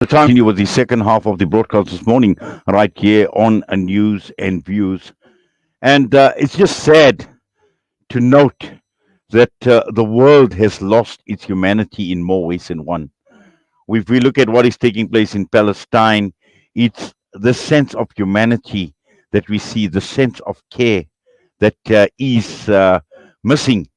The time continue with the second half of the broadcast this morning, right here on News and Views. And it's just sad to note that the world has lost its humanity in more ways than one. If we look at what is taking place in Palestine, it's the sense of humanity that we see, the sense of care that is missing.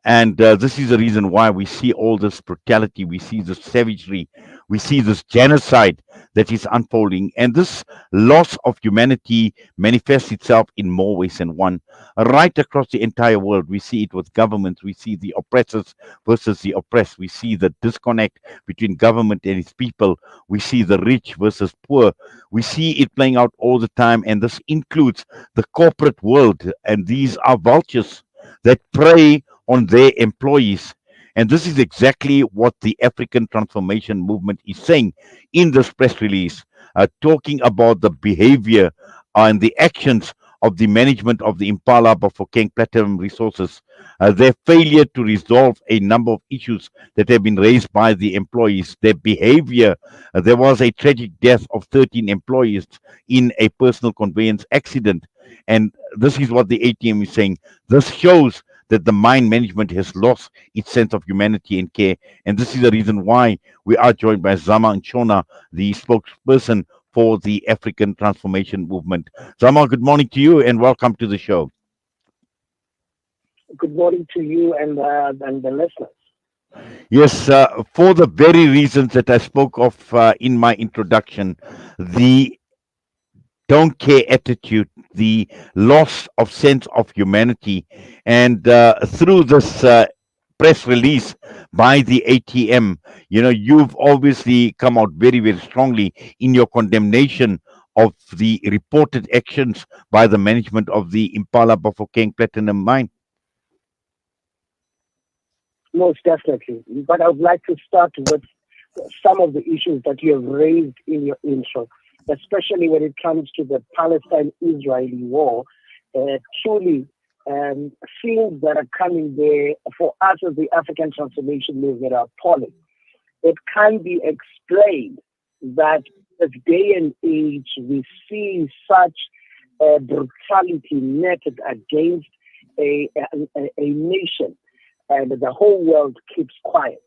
And this is the reason why we see all this brutality, we see this savagery, we see this genocide that is unfolding. And this loss of humanity manifests itself in more ways than one. Right across the entire world, we see it with governments, we see the oppressors versus the oppressed, we see the disconnect between government and its people, we see the rich versus poor, we see it playing out all the time. And this includes the corporate world, and these are vultures that prey on their employees. And this is exactly what the African Transformation Movement is saying in this press release, talking about the behavior and the actions of the management of the Impala Bafokeng Platinum Resources, their failure to resolve a number of issues that have been raised by the employees, their behavior. There was a tragic death of 13 employees in a personal conveyance accident. And this is what the ATM is saying. This shows that the mine management has lost its sense of humanity and care. And this is the reason why we are joined by Zama Nshona, the spokesperson for the African Transformation Movement. Zama, good morning to you and welcome to the show. Good morning to you and the listeners. Yes, for the very reasons that I spoke of in my introduction, the don't care attitude, the loss of sense of humanity, and through this press release by the ATM, you've obviously come out very, very strongly in your condemnation of the reported actions by the management of the Impala Bafokeng Platinum Mine. Most definitely. But I would like to start with some of the issues that you have raised in your intro, especially when it comes to the Palestine-Israeli war. Truly, things that are coming there for us as the African Transformation Movement are appalling. It can be explained that this day and age we see such brutality netted against a nation, and the whole world keeps quiet.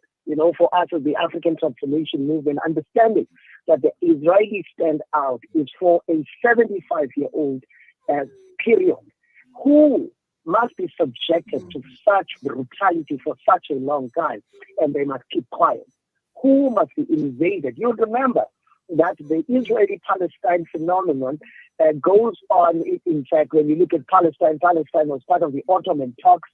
For us as the African Transformation Movement, understanding that the Israeli standout is for a 75-year-old period who must be subjected to such brutality for such a long time, and they must keep quiet. Who must be invaded? You'll remember that the Israeli-Palestine phenomenon goes on. In fact, when you look at Palestine, Palestine was part of the Ottoman Turks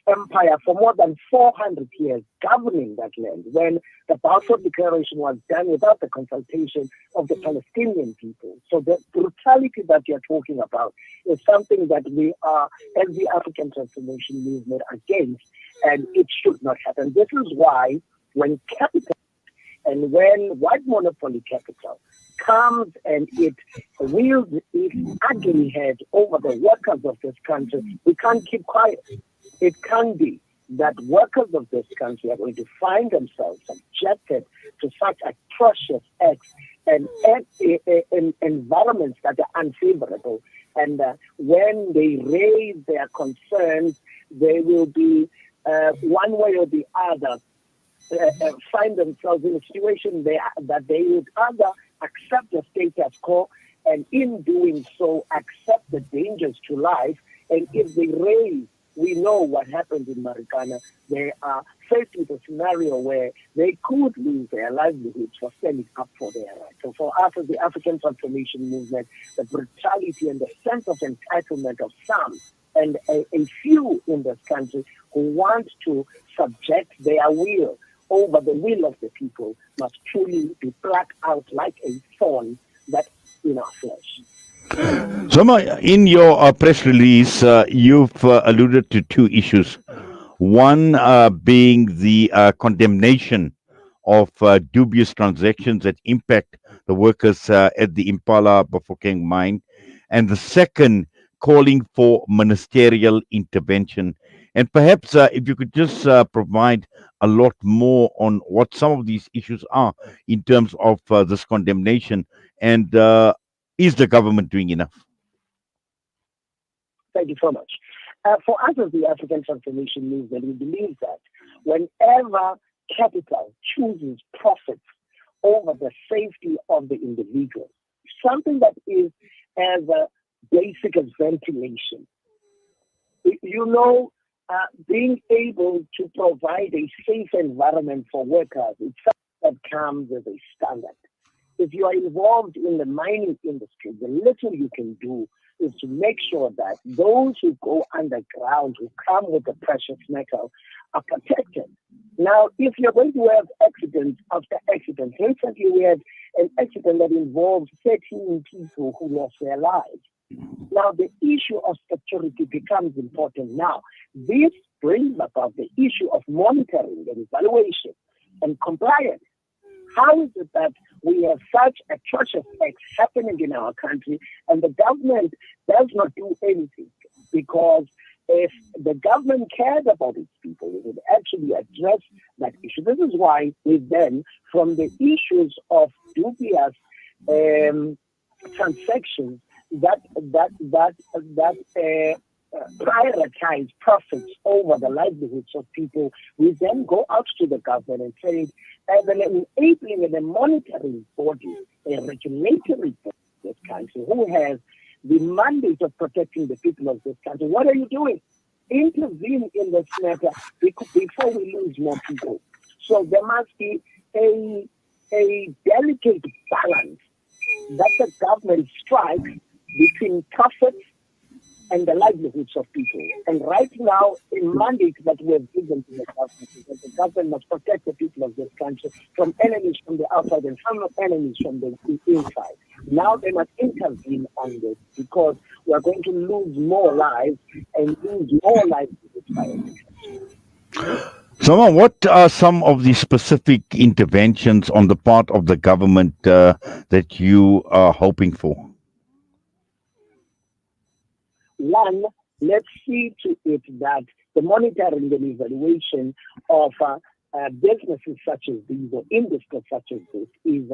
empire for more than 400 years, governing that land, when the Balfour Declaration was done without the consultation of the Palestinian people. So the brutality that you're talking about is something that we are, as the African Transformation Movement, against, and it should not happen. This is why when capital and when white monopoly capital comes and it wields its ugly head over the workers of this country, we can't keep quiet. It can be that workers of this country are going to find themselves subjected to such atrocious acts and environments that are unfavorable. And when they raise their concerns, they will be, one way or the other, find themselves in a situation that they would either accept the status quo, and in doing so, accept the dangers to life. And if they raise, we know what happened in Marikana. They are faced with a scenario where they could lose their livelihoods for standing up for their rights. So for us as the African Transformation Movement, the brutality and the sense of entitlement of some and a few in this country who want to subject their will over the will of the people must truly be plucked out like a thorn that in our flesh. Zoma, in your press release, you've alluded to two issues. One being the condemnation of dubious transactions that impact the workers at the Impala Bafokeng mine, and the second calling for ministerial intervention. And perhaps if you could just provide a lot more on what some of these issues are in terms of this condemnation, and is the government doing enough? Thank you so much. For us as the African Transformation Movement, we believe that whenever capital chooses profits over the safety of the individual, something that is as basic as ventilation, you know, being able to provide a safe environment for workers, it's something that comes as a standard. If you are involved in the mining industry, the little you can do is to make sure that those who go underground, who come with the precious metal, are protected. Now, if you're going to have accident after accident, recently we had an accident that involved 13 people who lost their lives. Now, the issue of security becomes important now. This brings about the issue of monitoring and evaluation and compliance. How is it that we have such atrocious acts happening in our country and the government does not do anything? Because if the government cared about its people, it would actually address that issue. This is why we then, from the issues of dubious transactions that prioritize profits over the livelihoods of people, we then go out to the government and say, as an enabling and a monitoring body, a regulatory body of this country, who has the mandate of protecting the people of this country, what are you doing? Intervene in this matter before we lose more people. So there must be a delicate balance that the government strikes between profits and the livelihoods of people. And right now, a mandate that we have given to the government is that the government must protect the people of this country from enemies from the outside and from enemies from the inside. Now they must intervene on this because we are going to lose more lives and lose more livelihoods by it. So, what are some of the specific interventions on the part of the government that you are hoping for? One, let's see to it that the monitoring and evaluation of businesses such as these or industries such as this is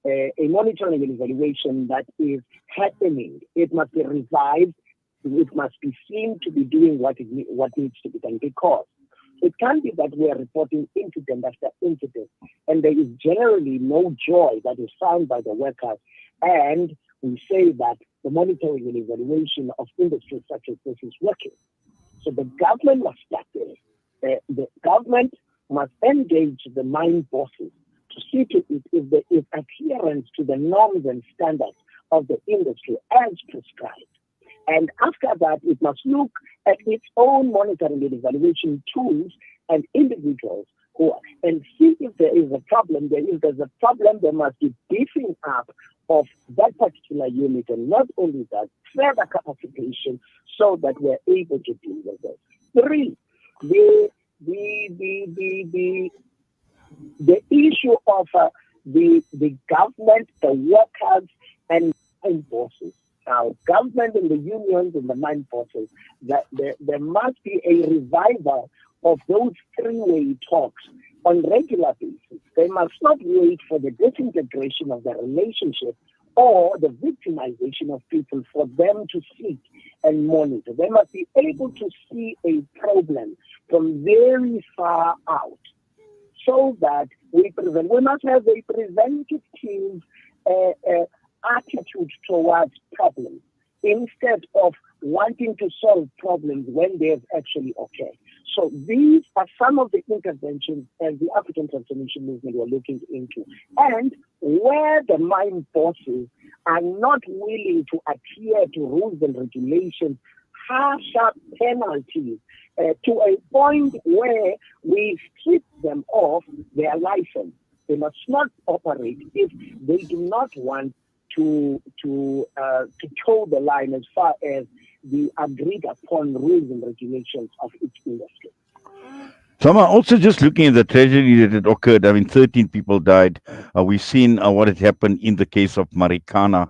a monitoring and evaluation that is happening. It must be revived. It must be seen to be doing what needs to be done, because it can't be that we are reporting incident after incident and there is generally no joy that is found by the workers, and we say that the monitoring and evaluation of industries such as this is working. So the government must start there. The government must engage the mine bosses to see to it if there is adherence to the norms and standards of the industry as prescribed. And after that, it must look at its own monitoring and evaluation tools and individuals and see if there is a problem. If there's a problem, there must be beefing up of that particular unit, and not only that, further capacitation so that we're able to deal with it. Three, the issue of the government, the workers, and mine bosses. Now, government and the unions and the mine bosses, that there must be a revival of those three-way talks on regular basis. They must not wait for the disintegration of the relationship or the victimization of people for them to seek and monitor. They must be able to see a problem from very far out so that we prevent. We must have a preventative attitude towards problems instead of wanting to solve problems when they have actually occurred. So these are some of the interventions as the African Transformation Movement were looking into. And where the mine bosses are not willing to adhere to rules and regulations, sharp penalties to a point where we strip them of their license. They must not operate if they do not want to toe the line as far as the agreed upon rules and regulations of each industry. So I'm also just looking at the tragedy that had occurred. I mean, 13 people died. We've seen what had happened in the case of Marikana.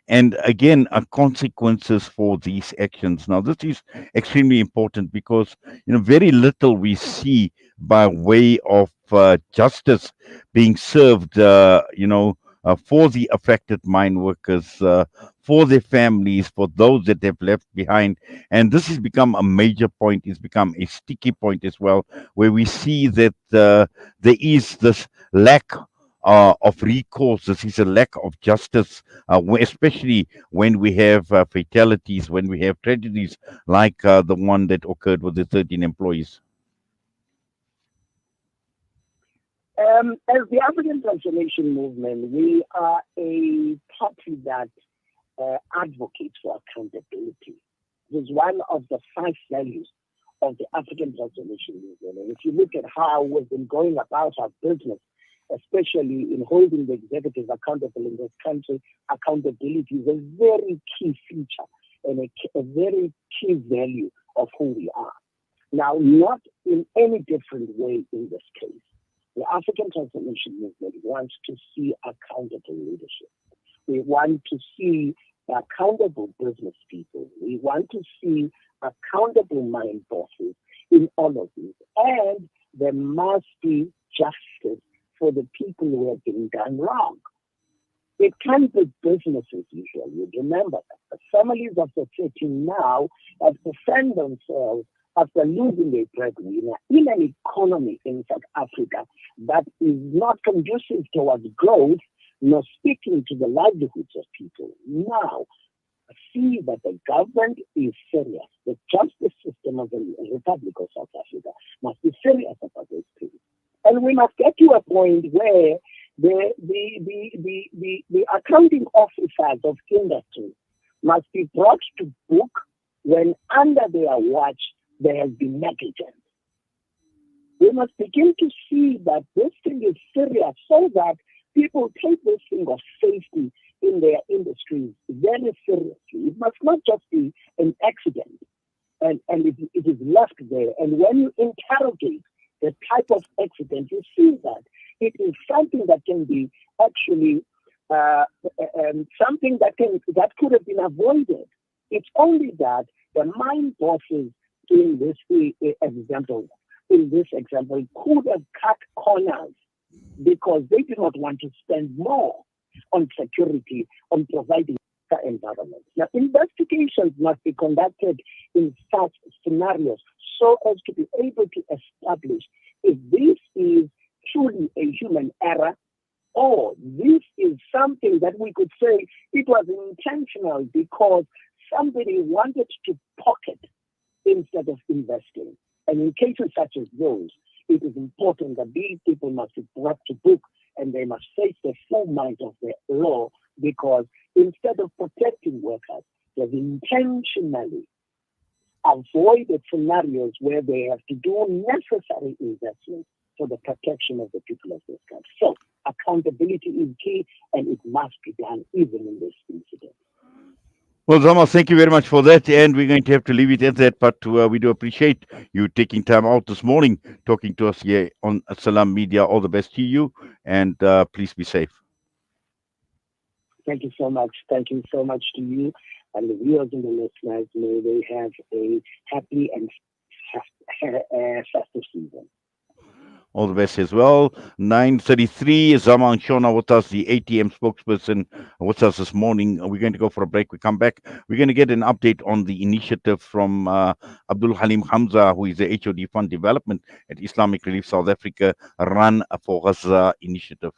and again consequences for these actions. Now this is extremely important because very little we see by way of justice being served for the affected mine workers, for their families, for those that they've left behind. And this has become a major point, it's become a sticky point as well, where we see that there is this lack of recourse. This is a lack of justice, especially when we have fatalities, when we have tragedies like the one that occurred with the 13 employees. As the African Transformation Movement, we are a party that advocates for accountability. It is one of the five values of the African Transformation Movement. And if you look at how we've been going about our business, especially in holding the executive accountable in this country, accountability is a very key feature and a very key value of who we are. Now, not in any different way in this case. The African Transformation Movement wants to see accountable leadership. We want to see accountable business people. We want to see accountable mine bosses in all of this. And there must be justice for the people who have been done wrong. It can't be business as usual. You remember that. The families of the city now have to fend themselves after losing their breadwinner in an economy in South Africa that is not conducive towards growth, nor speaking to the livelihoods of people. Now, see that the government is serious. The justice system of the Republic of South Africa must be serious about this thing. And we must get to a point where the accounting officers of industry must be brought to book when under their watch there has been negligence. We must begin to see that this thing is serious so that people take this thing of safety in their industries very seriously. It must not just be an accident and it is left there. And when you interrogate the type of accident, you see that it is something that can be actually something that could have been avoided. It's only that the mine bosses in this example could have cut corners because they do not want to spend more on security, on providing the environment. Now, investigations must be conducted in such scenarios so as to be able to establish if this is truly a human error or this is something that we could say it was intentional because somebody wanted to pocket instead of investing. And in cases such as those, it is important that these people must be brought to book and they must face the full might of the law because instead of protecting workers, they've intentionally avoided scenarios where they have to do necessary investments for the protection of the people of this country. So accountability is key and it must be done even in this incident. Well, Zama, thank you very much for that. And we're going to have to leave it at that. But we do appreciate you taking time out this morning, talking to us here on Salam Media. All the best to you. And please be safe. Thank you so much. Thank you so much to you and the viewers and the listeners. May they have a happy and festive season. All the best as well. 9:33. Zama and Shona with us, the ATM spokesperson, with us this morning. We're going to go for a break. We come back. We're going to get an update on the initiative from Abdul Halim Hamza, who is the HOD Fund Development at Islamic Relief South Africa, Run for Gaza initiative.